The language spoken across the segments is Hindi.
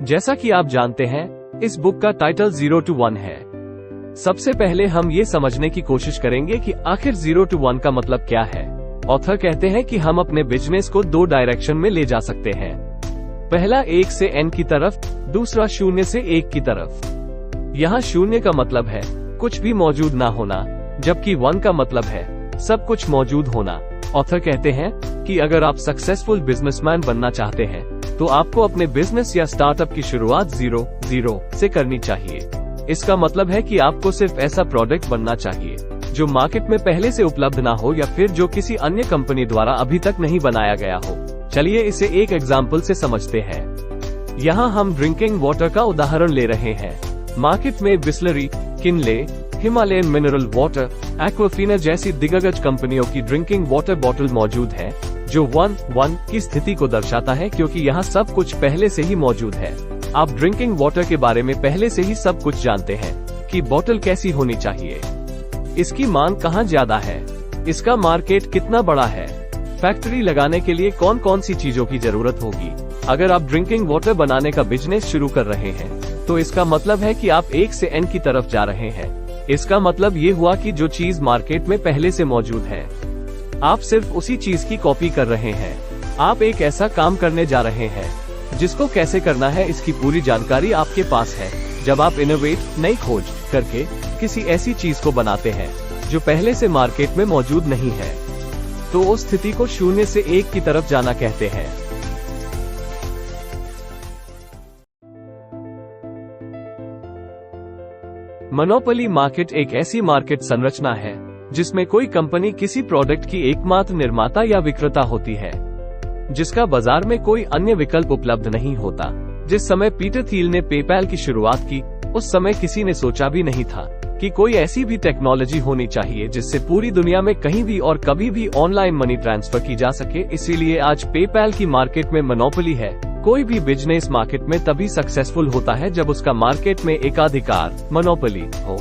जैसा कि आप जानते हैं, इस बुक का टाइटल 0 to 1 है। सबसे पहले हम ये समझने की कोशिश करेंगे कि आखिर 0 to 1 का मतलब क्या है। ऑथर कहते हैं कि हम अपने बिजनेस को 2 डायरेक्शन में ले जा सकते हैं। पहला 1 से n की तरफ, दूसरा 0 से 1 की तरफ। यहाँ 0 का मतलब है कुछ भी मौजूद ना होना, जबकि 1 का मतलब है सब कुछ मौजूद होना। ऑथर कहते हैं कि अगर आप सक्सेसफुल बिजनेसमैन बनना चाहते हैं तो आपको अपने बिजनेस या स्टार्टअप की शुरुआत 0 से करनी चाहिए। इसका मतलब है कि आपको सिर्फ ऐसा प्रोडक्ट बनना चाहिए जो मार्केट में पहले से उपलब्ध ना हो या फिर जो किसी अन्य कंपनी द्वारा अभी तक नहीं बनाया गया हो। चलिए इसे एक एग्जाम्पल से समझते हैं। यहाँ हम ड्रिंकिंग वाटर का उदाहरण ले रहे हैं। मार्केट में Bisleri, Kinley, Himalayan mineral water, Aquafina जैसी दिग्गज कंपनियों की ड्रिंकिंग वाटर बॉटल मौजूद है, जो 1 की स्थिति को दर्शाता है, क्योंकि यहाँ सब कुछ पहले से ही मौजूद है। आप ड्रिंकिंग वाटर के बारे में पहले से ही सब कुछ जानते हैं कि बोतल कैसी होनी चाहिए, इसकी मांग कहाँ ज्यादा है, इसका मार्केट कितना बड़ा है, फैक्ट्री लगाने के लिए कौन कौन सी चीजों की जरूरत होगी। अगर आप ड्रिंकिंग वाटर बनाने का बिजनेस शुरू कर रहे हैं तो इसका मतलब है कि आप 1 से n की तरफ जा रहे हैं। इसका मतलब ये हुआ कि जो चीज मार्केट में पहले से मौजूद है, आप सिर्फ उसी चीज की कॉपी कर रहे हैं। आप एक ऐसा काम करने जा रहे हैं जिसको कैसे करना है इसकी पूरी जानकारी आपके पास है। जब आप इनोवेट, नई खोज करके किसी ऐसी चीज को बनाते हैं जो पहले से मार्केट में मौजूद नहीं है, तो उस स्थिति को 0 से 1 की तरफ जाना कहते हैं। मोनोपोली मार्केट एक ऐसी मार्केट संरचना है जिसमें कोई कंपनी किसी प्रोडक्ट की एकमात्र निर्माता या विक्रेता होती है, जिसका बाजार में कोई अन्य विकल्प उपलब्ध नहीं होता। जिस समय पीटर थिल ने पेपैल की शुरुआत की, उस समय किसी ने सोचा भी नहीं था कि कोई ऐसी भी टेक्नोलॉजी होनी चाहिए जिससे पूरी दुनिया में कहीं भी और कभी भी ऑनलाइन मनी ट्रांसफर की जा सके। इसीलिए आज पेपैल की मार्केट में मोनोपोली है। कोई भी बिजनेस मार्केट में तभी सक्सेसफुल होता है जब उसका मार्केट में एकाधिकार, मोनोपोली हो।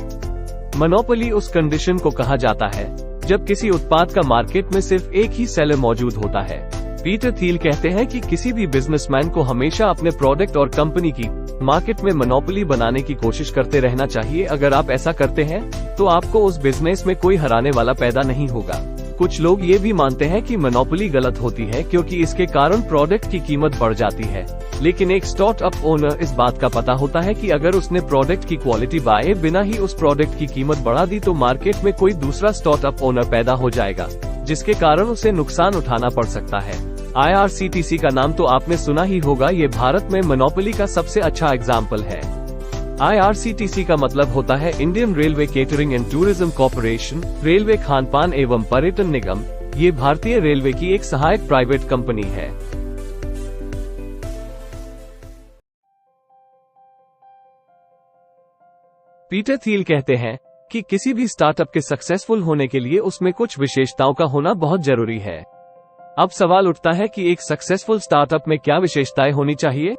मोनोपोली उस कंडीशन को कहा जाता है जब किसी उत्पाद का मार्केट में सिर्फ एक ही सेलर मौजूद होता है। पीटर थिल कहते हैं कि किसी भी बिजनेसमैन को हमेशा अपने प्रोडक्ट और कंपनी की मार्केट में मोनोपोली बनाने की कोशिश करते रहना चाहिए। अगर आप ऐसा करते हैं तो आपको उस बिजनेस में कोई हराने वाला पैदा नहीं होगा। कुछ लोग ये भी मानते हैं कि मोनोपोली गलत होती है क्योंकि इसके कारण प्रोडक्ट की कीमत बढ़ जाती है, लेकिन एक स्टार्टअप ओनर इस बात का पता होता है कि अगर उसने प्रोडक्ट की क्वालिटी बाए बिना ही उस प्रोडक्ट की कीमत बढ़ा दी तो मार्केट में कोई दूसरा स्टार्टअप ओनर पैदा हो जाएगा, जिसके कारण उसे नुकसान उठाना पड़ सकता है। IRCTC का नाम तो आपने सुना ही होगा। ये भारत में मोनोपोली का सबसे अच्छा एग्जाम्पल है। IRCTC का मतलब होता है Indian railway catering and tourism corporation, railway खानपान एवं पर्यटन निगम। ये भारतीय रेलवे की एक सहायक प्राइवेट कंपनी है। पीटर थिल कहते हैं कि किसी भी स्टार्टअप के सक्सेसफुल होने के लिए उसमें कुछ विशेषताओं का होना बहुत जरूरी है। अब सवाल उठता है कि एक सक्सेसफुल स्टार्टअप में क्या विशेषताएं होनी चाहिए।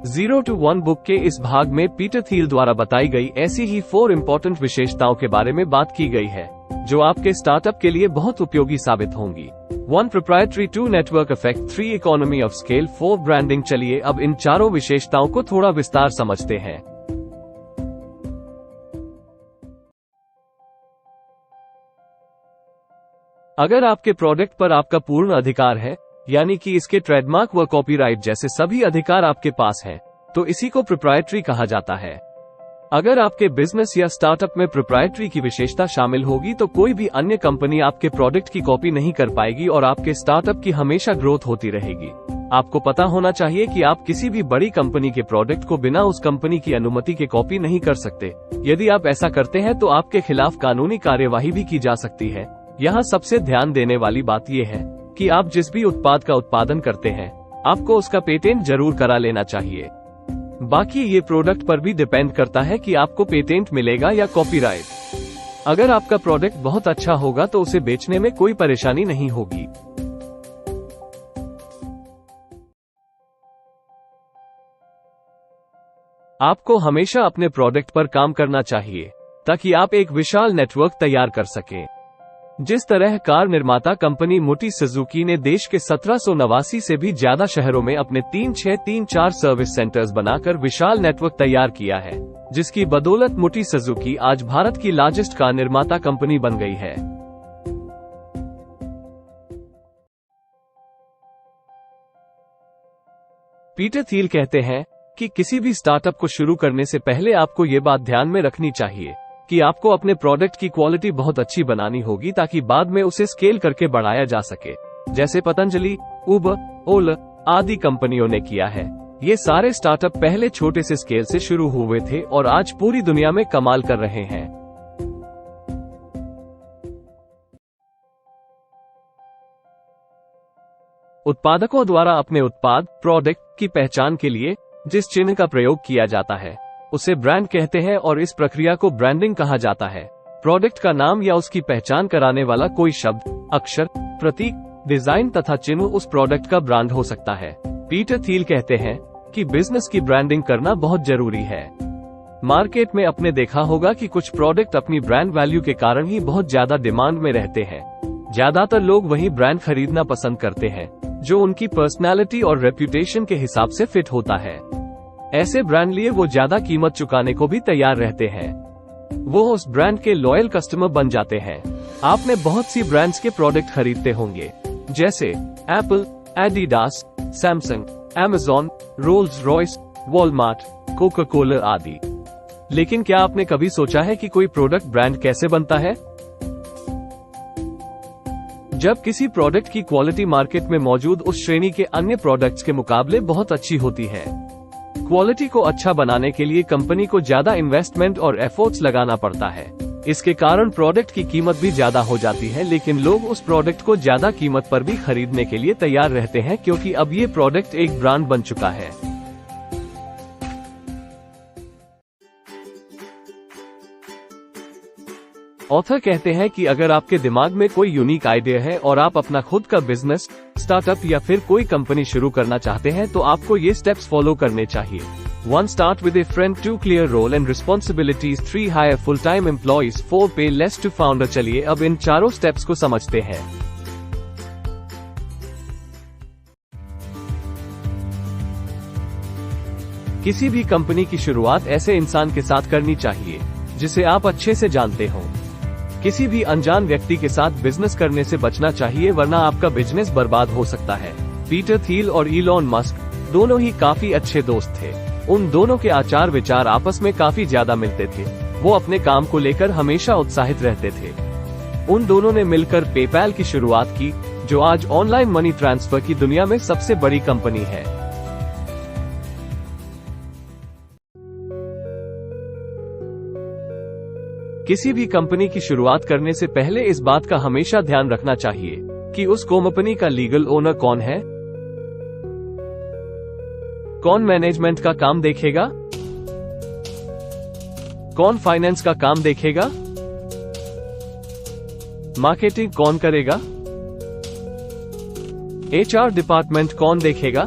0 to 1 बुक के इस भाग में पीटर थिल द्वारा बताई गई ऐसी ही 4 इम्पोर्टेंट विशेषताओं के बारे में बात की गई है जो आपके स्टार्टअप के लिए बहुत उपयोगी साबित होंगी। 1 proprietary, 2 network effect, 3 economy of scale, 4 branding. चलिए अब इन चारों विशेषताओं को थोड़ा विस्तार समझते हैं। अगर आपके प्रोडक्ट पर आपका पूर्ण अधिकार है, यानी कि इसके ट्रेडमार्क व कॉपीराइट जैसे सभी अधिकार आपके पास हैं, तो इसी को प्रोप्राइटरी कहा जाता है। अगर आपके बिजनेस या स्टार्टअप में प्रोप्राइटरी की विशेषता शामिल होगी तो कोई भी अन्य कंपनी आपके प्रोडक्ट की कॉपी नहीं कर पाएगी और आपके स्टार्टअप की हमेशा ग्रोथ होती रहेगी। आपको पता होना चाहिए कि आप किसी भी बड़ी कंपनी के प्रोडक्ट को बिना उस कंपनी की अनुमति के कॉपी नहीं कर सकते। यदि आप ऐसा करते हैं तो आपके खिलाफ कानूनी कार्यवाही भी की जा सकती है। यहाँ सबसे ध्यान देने वाली बात यह है कि आप जिस भी उत्पाद का उत्पादन करते हैं, आपको उसका पेटेंट जरूर करा लेना चाहिए। बाकी ये प्रोडक्ट पर भी डिपेंड करता है कि आपको पेटेंट मिलेगा या कॉपीराइट। अगर आपका प्रोडक्ट बहुत अच्छा होगा तो उसे बेचने में कोई परेशानी नहीं होगी। आपको हमेशा अपने प्रोडक्ट पर काम करना चाहिए ताकि आप एक विशाल नेटवर्क तैयार कर सकें। जिस तरह कार निर्माता कंपनी मारुति सुजुकी ने देश के 1789 से भी ज्यादा शहरों में अपने 3634 सर्विस सेंटर्स बनाकर विशाल नेटवर्क तैयार किया है, जिसकी बदौलत मारुति सुजुकी आज भारत की लार्जेस्ट कार निर्माता कंपनी बन गई है। पीटर थियल कहते हैं कि किसी भी स्टार्टअप को शुरू करने से पहले आपको ये बात ध्यान में रखनी चाहिए कि आपको अपने प्रोडक्ट की क्वालिटी बहुत अच्छी बनानी होगी ताकि बाद में उसे स्केल करके बढ़ाया जा सके, जैसे पतंजलि, उबर, ओला आदि कंपनियों ने किया है। ये सारे स्टार्टअप पहले छोटे से स्केल से शुरू हुए थे और आज पूरी दुनिया में कमाल कर रहे हैं। उत्पादकों द्वारा अपने उत्पाद प्रोडक्ट की पहचान के लिए जिस चिन्ह का प्रयोग किया जाता है उसे ब्रांड कहते हैं और इस प्रक्रिया को ब्रांडिंग कहा जाता है। प्रोडक्ट का नाम या उसकी पहचान कराने वाला कोई शब्द, अक्षर, प्रतीक, डिजाइन तथा चिन्ह उस प्रोडक्ट का ब्रांड हो सकता है। पीटर थियल कहते हैं कि बिजनेस की ब्रांडिंग करना बहुत जरूरी है। मार्केट में आपने देखा होगा कि कुछ प्रोडक्ट अपनी ब्रांड वैल्यू के कारण ही बहुत ज्यादा डिमांड में रहते हैं। ज्यादातर लोग वही ब्रांड खरीदना पसंद करते हैं जो उनकी पर्सनालिटी और रेप्यूटेशन के हिसाब से फिट होता है। ऐसे ब्रांड लिए वो ज्यादा कीमत चुकाने को भी तैयार रहते हैं। वो उस ब्रांड के लॉयल कस्टमर बन जाते हैं। आपने बहुत सी ब्रांड्स के प्रोडक्ट खरीदते होंगे, जैसे Apple, Adidas, Samsung, Amazon, Rolls Royce, Walmart, Coca Cola आदि। लेकिन क्या आपने कभी सोचा है कि कोई प्रोडक्ट ब्रांड कैसे बनता है? जब किसी प्रोडक्ट की क्वालिटी मार्केट में मौजूद उस श्रेणी के अन्य प्रोडक्ट्स के मुकाबले बहुत अच्छी होती है। क्वालिटी को अच्छा बनाने के लिए कंपनी को ज्यादा इन्वेस्टमेंट और एफर्ट्स लगाना पड़ता है। इसके कारण प्रोडक्ट की कीमत भी ज्यादा हो जाती है, लेकिन लोग उस प्रोडक्ट को ज्यादा कीमत पर भी खरीदने के लिए तैयार रहते हैं क्योंकि अब ये प्रोडक्ट एक ब्रांड बन चुका है। ऑथर कहते हैं कि अगर आपके दिमाग में कोई यूनिक आइडिया है और आप अपना खुद का बिजनेस, स्टार्टअप या फिर कोई कंपनी शुरू करना चाहते हैं तो आपको ये स्टेप्स फॉलो करने चाहिए। 1. Start with a friend. 2. Clear role and responsibilities. 3. Hire full-time employees. 4. Pay less to founder. चलिए अब इन चारों स्टेप्स को समझते हैं। किसी भी कंपनी की शुरुआत ऐसे इंसान के साथ करनी चाहिए जिसे आप अच्छे से जानते हो। किसी भी अनजान व्यक्ति के साथ बिजनेस करने से बचना चाहिए, वरना आपका बिजनेस बर्बाद हो सकता है। पीटर थियल और इलॉन मस्क दोनों ही काफी अच्छे दोस्त थे। उन दोनों के आचार विचार आपस में काफी ज्यादा मिलते थे। वो अपने काम को लेकर हमेशा उत्साहित रहते थे। उन दोनों ने मिलकर पेपैल की शुरुआत की, जो आज ऑनलाइन मनी ट्रांसफर की दुनिया में सबसे बड़ी कंपनी है। किसी भी कंपनी की शुरुआत करने से पहले इस बात का हमेशा ध्यान रखना चाहिए कि उस कंपनी का लीगल ओनर कौन है, कौन मैनेजमेंट का काम देखेगा, कौन फाइनेंस का काम देखेगा, मार्केटिंग कौन करेगा, एचआर डिपार्टमेंट कौन देखेगा।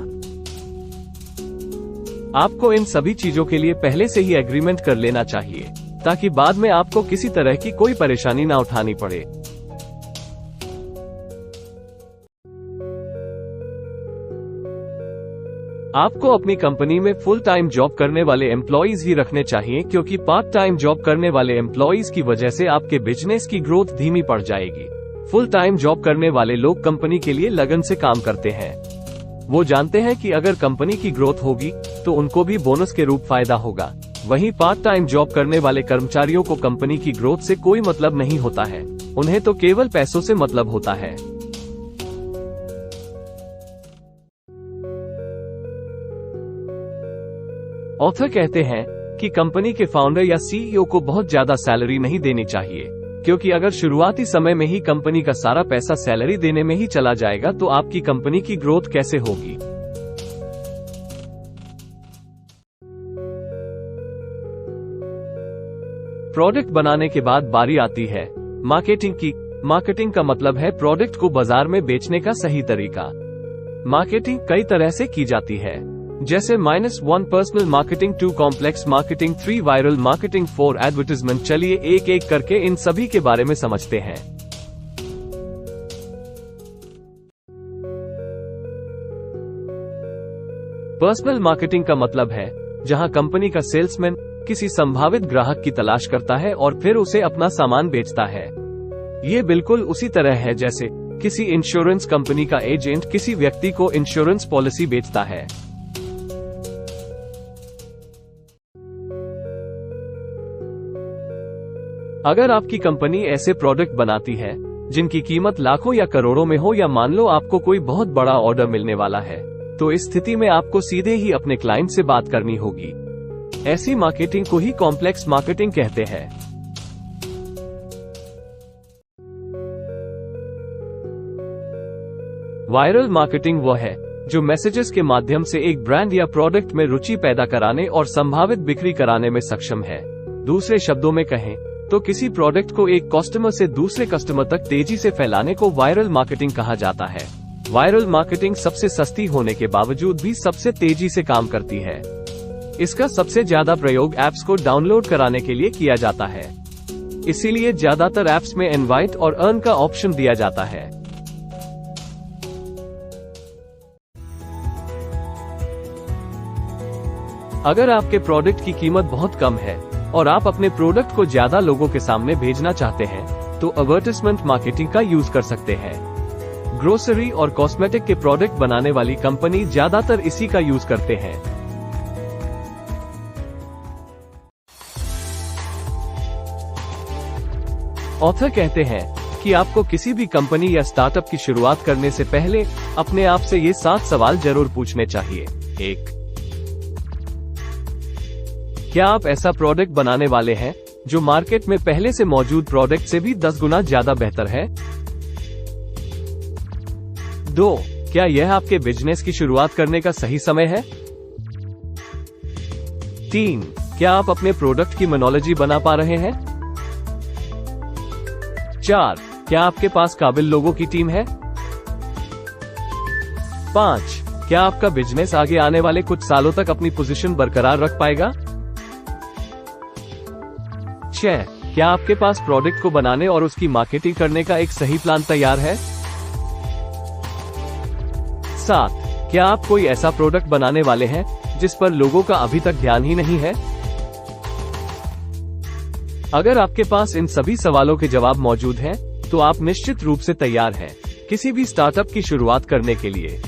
आपको इन सभी चीजों के लिए पहले से ही एग्रीमेंट कर लेना चाहिए ताकि बाद में आपको किसी तरह की कोई परेशानी ना उठानी पड़े। आपको अपनी कंपनी में फुल टाइम जॉब करने वाले एम्प्लॉइज ही रखने चाहिए, क्योंकि पार्ट टाइम जॉब करने वाले एम्प्लॉइज की वजह से आपके बिजनेस की ग्रोथ धीमी पड़ जाएगी। फुल टाइम जॉब करने वाले लोग कंपनी के लिए लगन से काम करते हैं। वो जानते हैं कि अगर कंपनी की ग्रोथ होगी तो उनको भी बोनस के रूप फायदा होगा। वहीं पार्ट टाइम जॉब करने वाले कर्मचारियों को कंपनी की ग्रोथ से कोई मतलब नहीं होता है, उन्हें तो केवल पैसों से मतलब होता है। ऑथर कहते हैं कि कंपनी के फाउंडर या सीईओ को बहुत ज्यादा सैलरी नहीं देनी चाहिए, क्योंकि अगर शुरुआती समय में ही कंपनी का सारा पैसा सैलरी देने में ही चला जाएगा तो आपकी कंपनी की ग्रोथ कैसे होगी। प्रोडक्ट बनाने के बाद बारी आती है मार्केटिंग की। मार्केटिंग का मतलब है प्रोडक्ट को बाजार में बेचने का सही तरीका। मार्केटिंग कई तरह से की जाती है, जैसे -1 personal marketing, 2 complex marketing, 3 viral marketing, 4 advertisement. चलिए एक एक करके इन सभी के बारे में समझते हैं। पर्सनल मार्केटिंग का मतलब है जहां कंपनी का सेल्समैन किसी संभावित ग्राहक की तलाश करता है और फिर उसे अपना सामान बेचता है। ये बिल्कुल उसी तरह है जैसे किसी इंश्योरेंस कंपनी का एजेंट किसी व्यक्ति को इंश्योरेंस पॉलिसी बेचता है। अगर आपकी कंपनी ऐसे प्रोडक्ट बनाती है जिनकी कीमत लाखों या करोड़ों में हो, या मान लो आपको कोई बहुत बड़ा ऑर्डर मिलने वाला है, तो इस स्थिति में आपको सीधे ही अपने क्लाइंट से बात करनी होगी। ऐसी मार्केटिंग को ही कॉम्प्लेक्स मार्केटिंग कहते हैं। वायरल मार्केटिंग वो है जो मैसेजेस के माध्यम से एक ब्रांड या प्रोडक्ट में रुचि पैदा कराने और संभावित बिक्री कराने में सक्षम है। दूसरे शब्दों में कहें तो किसी प्रोडक्ट को एक कस्टमर से दूसरे कस्टमर तक तेजी से फैलाने को वायरल मार्केटिंग कहा जाता है। वायरल मार्केटिंग सबसे सस्ती होने के बावजूद भी सबसे तेजी से काम करती है। इसका सबसे ज्यादा प्रयोग ऐप्स को डाउनलोड कराने के लिए किया जाता है। इसीलिए ज्यादातर ऐप्स में इनवाइट और अर्न का ऑप्शन दिया जाता है। अगर आपके प्रोडक्ट की कीमत बहुत कम है और आप अपने प्रोडक्ट को ज्यादा लोगों के सामने भेजना चाहते हैं, तो एडवर्टाइजमेंट मार्केटिंग का यूज कर सकते हैं। ग्रोसरी और कॉस्मेटिक के प्रोडक्ट बनाने वाली कंपनी ज्यादातर इसी का यूज करते हैं। ऑथर कहते हैं कि आपको किसी भी कंपनी या स्टार्टअप की शुरुआत करने से पहले अपने आप से ये 7 सवाल जरूर पूछने चाहिए। 1. क्या आप ऐसा प्रोडक्ट बनाने वाले हैं जो मार्केट में पहले से मौजूद प्रोडक्ट से भी 10 गुना ज्यादा बेहतर है? 2. क्या यह आपके बिजनेस की शुरुआत करने का सही समय है? 3. क्या आप अपने प्रोडक्ट की मोनोलॉजी बना पा रहे हैं? 4. क्या आपके पास काबिल लोगों की टीम है? 5. क्या आपका बिजनेस आगे आने वाले कुछ सालों तक अपनी पोजीशन बरकरार रख पाएगा? 6. क्या आपके पास प्रोडक्ट को बनाने और उसकी मार्केटिंग करने का एक सही प्लान तैयार है? 7. क्या आप कोई ऐसा प्रोडक्ट बनाने वाले हैं जिस पर लोगों का अभी तक ध्यान ही नहीं है? अगर आपके पास इन सभी सवालों के जवाब मौजूद हैं, तो आप निश्चित रूप से तैयार हैं किसी भी स्टार्टअप की शुरुआत करने के लिए।